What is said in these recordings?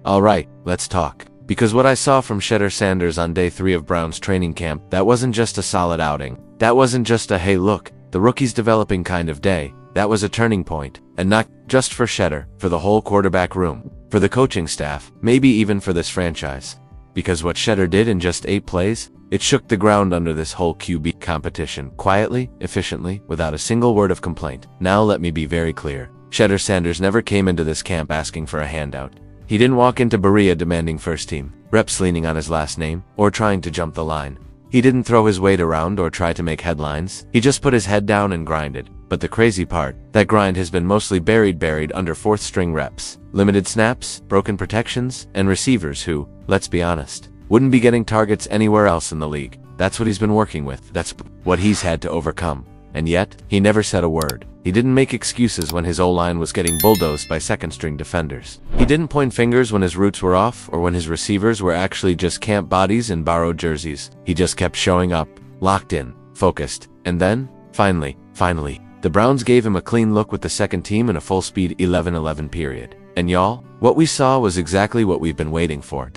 Alright, let's talk. Because what I saw from Shedeur Sanders on day 3 of Brown's training camp, that wasn't just a solid outing. That wasn't just a hey look, the rookie's developing kind of day. That was a turning point. And not just for Shedeur, for the whole quarterback room, for the coaching staff, maybe even for this franchise. Because what Shedeur did in just 8 plays, it shook the ground under this whole QB competition, quietly, efficiently, without a single word of complaint. Now let me be very clear. Shedeur Sanders never came into this camp asking for a handout. He didn't walk into Berea demanding first team reps, leaning on his last name, or trying to jump the line. He didn't throw his weight around or try to make headlines. He just put his head down and grinded. But the crazy part, that grind has been mostly buried under 4th string reps, limited snaps, broken protections, and receivers who, let's be honest, wouldn't be getting targets anywhere else in the league. That's what he's been working with. That's what he's had to overcome. And yet, he never said a word. He didn't make excuses when his O-line was getting bulldozed by second-string defenders. He didn't point fingers when his routes were off or when his receivers were actually just camp bodies in borrowed jerseys. He just kept showing up, locked in, focused. And then, finally, the Browns gave him a clean look with the second team in a full-speed 11-11 period. And y'all, what we saw was exactly what we've been waiting for.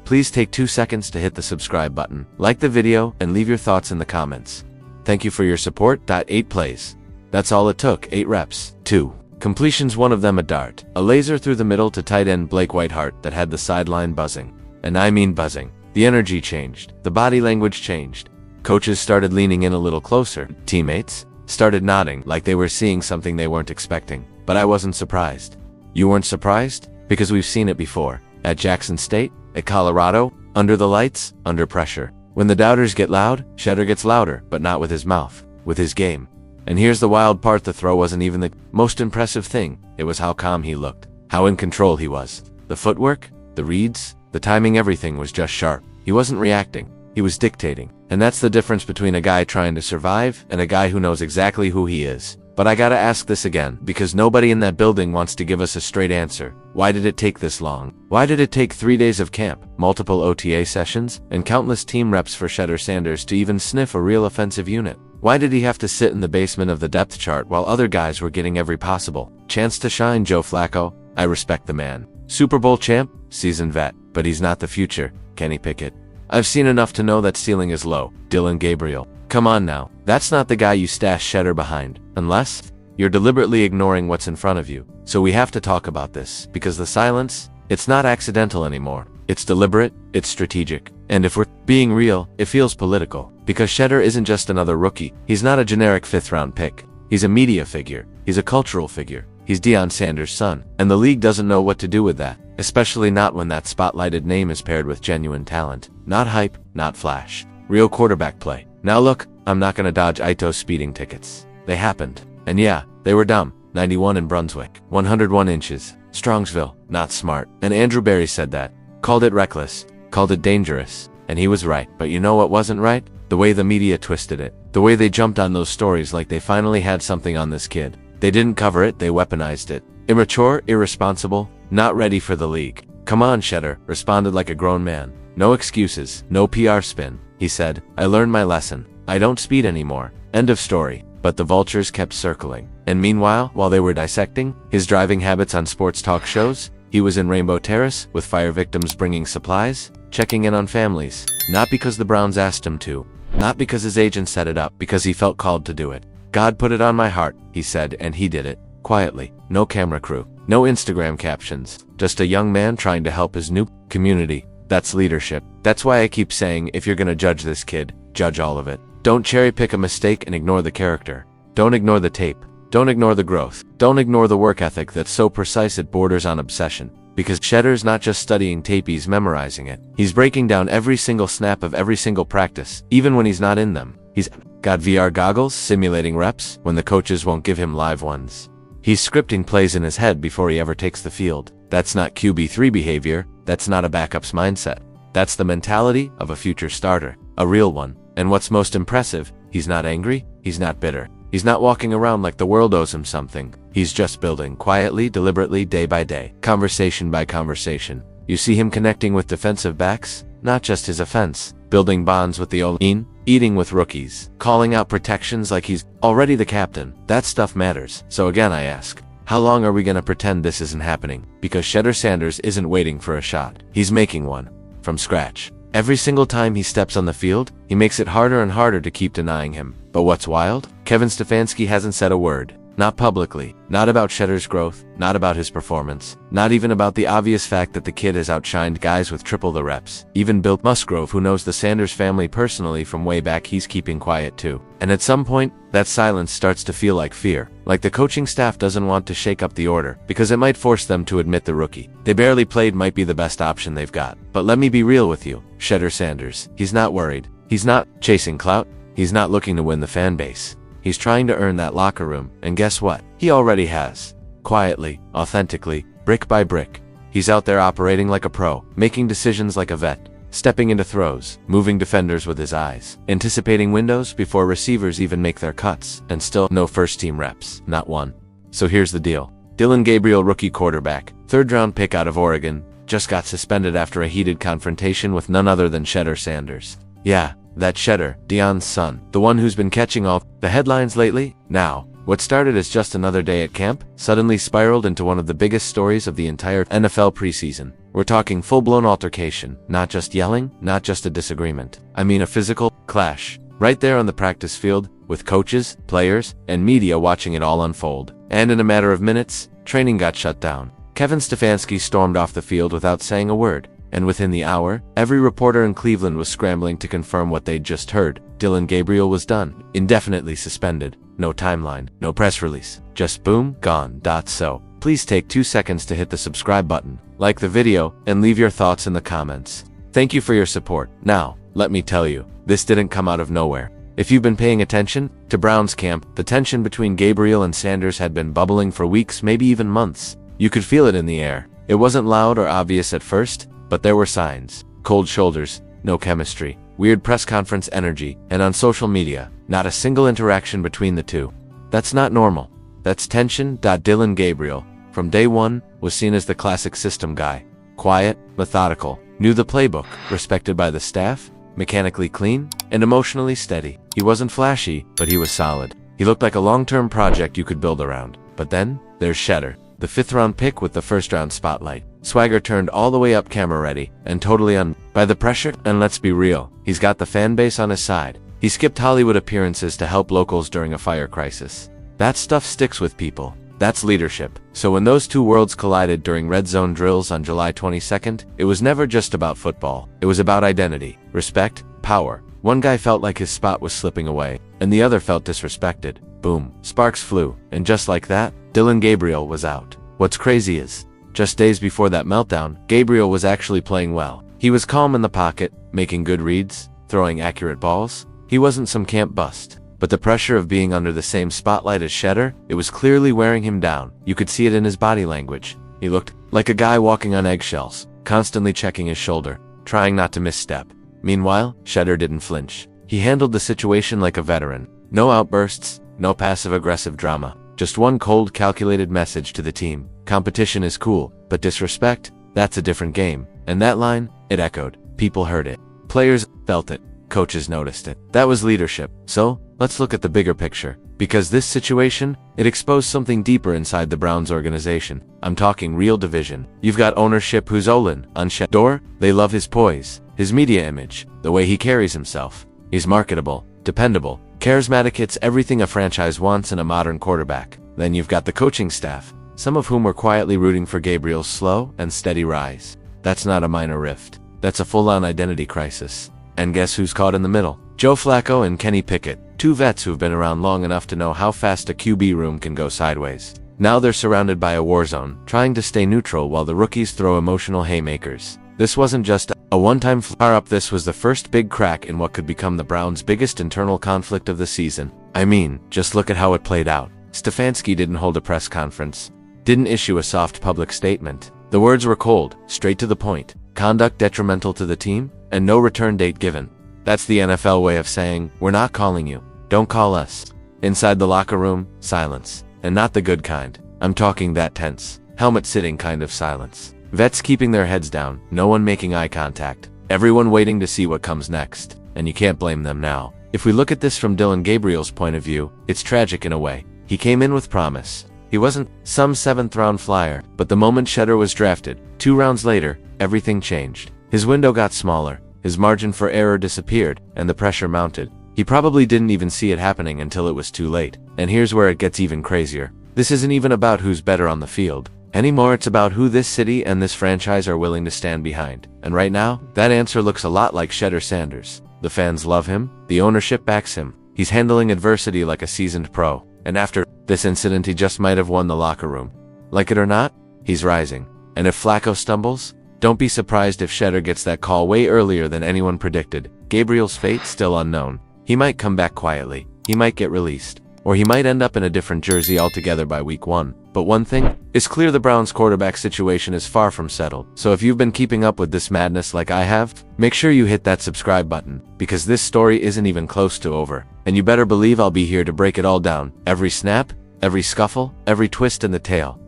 Please take 2 seconds to hit the subscribe button, like the video, and leave your thoughts in the comments. Thank you for your support. 8 plays. That's all it took, 8 reps. 2 completions, one of them a dart. A laser through the middle to tight end Blake Whiteheart that had the sideline buzzing. And I mean buzzing. The energy changed. The body language changed. Coaches started leaning in a little closer. Teammates started nodding like they were seeing something they weren't expecting. But I wasn't surprised. You weren't surprised? Because we've seen it before. At Jackson State, at Colorado, under the lights, under pressure. When the doubters get loud, Shedeur gets louder, but not with his mouth, with his game. And here's the wild part, the throw wasn't even the most impressive thing. It was how calm he looked, how in control he was. The footwork, the reads, the timing, everything was just sharp. He wasn't reacting, he was dictating. And that's the difference between a guy trying to survive and a guy who knows exactly who he is. But I gotta ask this again, because nobody in that building wants to give us a straight answer. Why did it take this long? Why did it take 3 days of camp, multiple OTA sessions, and countless team reps for Shedeur Sanders to even sniff a real offensive unit? Why did he have to sit in the basement of the depth chart while other guys were getting every possible chance to shine? Joe Flacco, I respect the man. Super Bowl champ, seasoned vet, but he's not the future. Kenny Pickett. I've seen enough to know that ceiling is low. Dylan Gabriel. Come on now, that's not the guy you stash Shedeur behind, unless you're deliberately ignoring what's in front of you. So we have to talk about this, because the silence, it's not accidental anymore. It's deliberate, it's strategic. And if we're being real, it feels political. Because Shedeur isn't just another rookie. He's not a generic 5th-round pick. He's a media figure. He's a cultural figure. He's Deion Sanders' son. And the league doesn't know what to do with that. Especially not when that spotlighted name is paired with genuine talent. Not hype, not flash. Real quarterback play. Now look, I'm not gonna dodge Ito's speeding tickets. They happened. And yeah, they were dumb. 91 in Brunswick. 101 inches. Strongsville. Not smart. And Andrew Berry said that. Called it reckless. Called it dangerous. And he was right. But you know what wasn't right? The way the media twisted it. The way they jumped on those stories like they finally had something on this kid. They didn't cover it, they weaponized it. Immature, irresponsible, not ready for the league. Come on, Shedeur, responded like a grown man. No excuses, no PR spin. He said, I learned my lesson. I don't speed anymore. End of story. But the vultures kept circling. And meanwhile, while they were dissecting his driving habits on sports talk shows, he was in Rainbow Terrace with fire victims bringing supplies, checking in on families. Not because the Browns asked him to. Not because his agent set it up, because he felt called to do it. God put it on my heart, he said, and he did it. Quietly. No camera crew. No Instagram captions. Just a young man trying to help his new community. That's leadership. That's why I keep saying, if you're gonna judge this kid, judge all of it. Don't cherry pick a mistake and ignore the character. Don't ignore the tape. Don't ignore the growth. Don't ignore the work ethic that's so precise it borders on obsession. Because Shedeur's not just studying tape, he's memorizing it. He's breaking down every single snap of every single practice, even when he's not in them. He's got VR goggles, simulating reps, when the coaches won't give him live ones. He's scripting plays in his head before he ever takes the field. That's not QB3 behavior. That's not a backup's mindset. That's the mentality of a future starter. A real one. And what's most impressive, he's not angry, he's not bitter. He's not walking around like the world owes him something. He's just building, quietly, deliberately, day by day, conversation by conversation. You see him connecting with defensive backs, not just his offense, building bonds with the O-line, eating with rookies, calling out protections like he's already the captain. That stuff matters. So again I ask, How long are we gonna pretend this isn't happening? Because Shedeur Sanders isn't waiting for a shot. He's making one. From scratch. Every single time he steps on the field, he makes it harder and harder to keep denying him. But what's wild? Kevin Stefanski hasn't said a word. Not publicly. Not about Shedeur's growth. Not about his performance. Not even about the obvious fact that the kid has outshined guys with triple the reps. Even Bill Musgrove, who knows the Sanders family personally from way back, he's keeping quiet too. And at some point, that silence starts to feel like fear. Like the coaching staff doesn't want to shake up the order, because it might force them to admit the rookie they barely played might be the best option they've got. But let me be real with you. Shedeur Sanders, he's not worried. He's not chasing clout. He's not looking to win the fan base. He's trying to earn that locker room, and guess what? He already has. Quietly, authentically, brick by brick. He's out there operating like a pro, making decisions like a vet, stepping into throws, moving defenders with his eyes, anticipating windows before receivers even make their cuts, and still no first-team reps, not one. So here's the deal. Dillon Gabriel, rookie quarterback, third-round pick out of Oregon, just got suspended after a heated confrontation with none other than Shedeur Sanders. Yeah, that Shedeur, Deion's son, the one who's been catching all the headlines lately. Now, what started as just another day at camp suddenly spiraled into one of the biggest stories of the entire NFL preseason. We're talking full-blown altercation, not just yelling, not just a disagreement. I mean a physical clash, right there on the practice field, with coaches, players, and media watching it all unfold. And in a matter of minutes, training got shut down. Kevin Stefanski stormed off the field without saying a word. And within the hour, every reporter in Cleveland was scrambling to confirm what they'd just heard. Dillon Gabriel was done, indefinitely suspended. No timeline, no press release, just boom, gone. So, please take 2 seconds to hit the subscribe button, like the video, and leave your thoughts in the comments. Thank you for your support. Now, let me tell you, this didn't come out of nowhere. If you've been paying attention to Browns camp, the tension between Gabriel and Sanders had been bubbling for weeks, maybe even months. You could feel it in the air. It wasn't loud or obvious at first, but there were signs. Cold shoulders, no chemistry, weird press conference energy, and on social media, not a single interaction between the two. That's not normal. That's tension. Dillon Gabriel, from day one, was seen as the classic system guy. Quiet, methodical, knew the playbook, respected by the staff, mechanically clean, and emotionally steady. He wasn't flashy, but he was solid. He looked like a long-term project you could build around. But then, there's Shedeur, the 5th-round pick with the first-round spotlight. Swagger turned all the way up, camera ready, and totally by the pressure. And let's be real, he's got the fan base on his side. He skipped Hollywood appearances to help locals during a fire crisis. That stuff sticks with people. That's leadership. So when those two worlds collided during red zone drills on July 22nd, it was never just about football. It was about identity, respect, power. One guy felt like his spot was slipping away, and the other felt disrespected. Boom, sparks flew, and just like that, Dillon Gabriel was out. What's crazy is, just days before that meltdown, Gabriel was actually playing well. He was calm in the pocket, making good reads, throwing accurate balls. He wasn't some camp bust. But the pressure of being under the same spotlight as Shedeur, it was clearly wearing him down. You could see it in his body language. He looked like a guy walking on eggshells, constantly checking his shoulder, trying not to misstep. Meanwhile, Shedeur didn't flinch. He handled the situation like a veteran. No outbursts, no passive-aggressive drama. Just one cold, calculated message to the team. Competition is cool, but disrespect, that's a different game. And that line, it echoed. People heard it. Players felt it. Coaches noticed it. That was leadership. So, let's look at the bigger picture. Because this situation, it exposed something deeper inside the Browns organization. I'm talking real division. You've got ownership who's all in on Shedeur. They love his poise, his media image, the way he carries himself. He's marketable, dependable, charismatic. It's everything a franchise wants in a modern quarterback. Then you've got the coaching staff, some of whom were quietly rooting for Gabriel's slow and steady rise. That's not a minor rift. That's a full-on identity crisis. And guess who's caught in the middle? Joe Flacco and Kenny Pickett, two vets who've been around long enough to know how fast a QB room can go sideways. Now they're surrounded by a war zone, trying to stay neutral while the rookies throw emotional haymakers. This wasn't just a one-time flare-up. This was the first big crack in what could become the Browns' biggest internal conflict of the season. I mean, just look at how it played out. Stefanski didn't hold a press conference, didn't issue a soft public statement. The words were cold, straight to the point. Conduct detrimental to the team, and no return date given. That's the NFL way of saying, we're not calling you. Don't call us. Inside the locker room, silence. And not the good kind. I'm talking that tense, helmet-sitting kind of silence. Vets keeping their heads down, no one making eye contact. Everyone waiting to see what comes next. And you can't blame them now. If we look at this from Dillon Gabriel's point of view, it's tragic in a way. He came in with promise. He He wasn't some 7th round flyer, but the moment Shedeur was drafted, 2 rounds later, everything changed. His window got smaller, his margin for error disappeared, and the pressure mounted. He probably didn't even see it happening until it was too late. And here's where it gets even crazier. This isn't even about who's better on the field. Anymore, it's about who this city and this franchise are willing to stand behind. And right now, that answer looks a lot like Shedeur Sanders. The fans love him, the ownership backs him. He's handling adversity like a seasoned pro. And after this incident, he just might have won the locker room. Like it or not, he's rising. And if Flacco stumbles, don't be surprised if Shedeur gets that call way earlier than anyone predicted. Gabriel's fate still unknown. He might come back quietly, he might get released, or he might end up in a different jersey altogether by week 1. But one thing is clear: the Browns' quarterback situation is far from settled. So if you've been keeping up with this madness like I have, make sure you hit that subscribe button, because this story isn't even close to over. And you better believe I'll be here to break it all down. Every snap, every scuffle, every twist in the tale.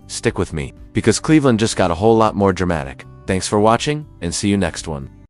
Stick with me, because Cleveland just got a whole lot more dramatic. Thanks for watching, and see you next one.